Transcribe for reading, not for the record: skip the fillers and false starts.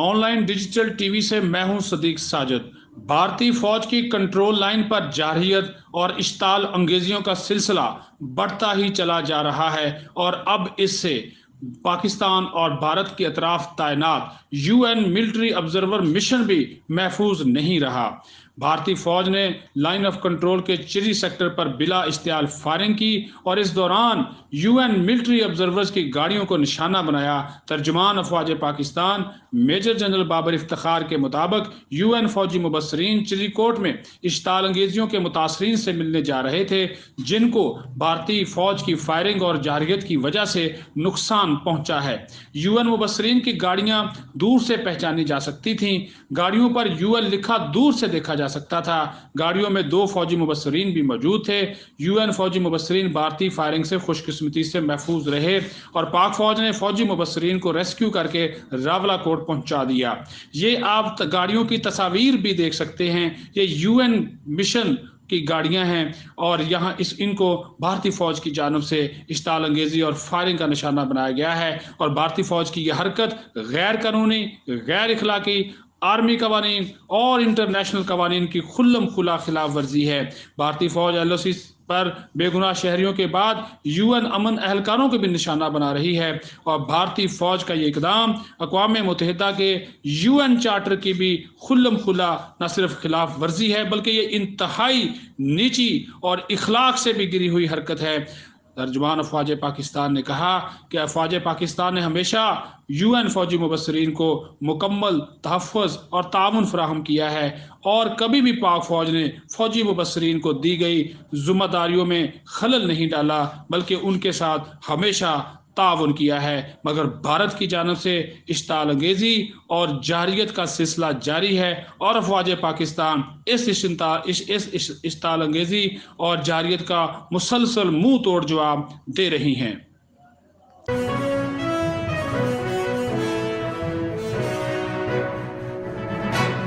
Online digital TV से मैं हूं सदीक साजिद। भारतीय फौज की कंट्रोल लाइन पर जारहियत और इश्ताल अंगेजियों का सिलसिला बढ़ता ही चला जा रहा है और अब इससे पाकिस्तान और भारत के अतराफ तैनात यूएन मिलिट्री ऑब्जर्वर मिशन भी महफूज नहीं रहा। भारतीय फौज ने लाइन ऑफ कंट्रोल के चिरी सेक्टर पर बिला इश्तियाल फायरिंग की और इस दौरान यूएन मिलिट्री ऑब्जर्वर्स की गाड़ियों को निशाना बनाया। तर्जुमान अफवाज पाकिस्तान मेजर जनरल बाबर इफ्तिखार के मुताबिक यूएन फौजी मुबस्सरीन चिरीकोट में इश्ताल अंगेजियों के मुतासरीन से मिलने जा रहे थे, जिनको भारतीय फौज की फायरिंग और जारहियत की वजह से नुकसान पहुंचा है। यूएन मुबस्सरीन की गाड़ियां दूर से पहचानी जा सकती थीं। गाड़ियों पर यूएन लिखा दूर से देखा जा सकता था। गाड़ियों में 2 फौजी मुबस्सरीन भी मौजूद थे। यूएन फौजी मुबस्सरीन भारतीय फायरिंग से खुशकिस्मती से महफूज रहे और पाक फौज ने फौजी मुबस्सरीन को रेस्क्यू करके रावलाकोट पहुंचा दिया। ये आप गाड़ियों की तस्वीर भी देख सकते हैं। ये यूएन मिशन की गाड़ियां हैं और यहाँ इनको भारतीय फौज की जानब से इश्ताल अंगेजी और फायरिंग का निशाना बनाया गया है और भारतीय फौज की यह हरकत गैर कानूनी, गैर इखलाकी, आर्मी कवानीन और इंटरनेशनल कवानीन की खुल्लम खुला खिलाफ वर्जी है। भारतीय फौज एलओसी पर बेगुनाह शहरियों के बाद यूएन अमन एहलकारों को भी निशाना बना रही है और भारतीय फौज का ये इकदाम अक़वाम मुत्तहिदा के यूएन चार्टर की भी खुल्लम खुला न सिर्फ खिलाफ वर्जी है, बल्कि ये इंतहाई नीची और इखलाक से भी गिरी हुई हरकत है। तर्जुमान अफवाज पाकिस्तान ने कहा कि अफवाज पाकिस्तान ने हमेशा यूएन फौजी मुबस्सरीन को मुकम्मल तहफ़्फ़ुज़ और ताउन फराहम किया है और कभी भी पाक फौज ने फौजी मुबस्सरीन को दी गई ज़िम्मेदारियों में खलल नहीं डाला, बल्कि उनके साथ हमेशा ताउन किया है। मगर भारत की जानब से इश्ताल अंगेजी और जारहियत का सिलसिला जारी है और अफवाज पाकिस्तान इस इश्ताल अंगेजी और जारहियत का मुसलसल मुंह तोड़ जवाब दे रही हैं।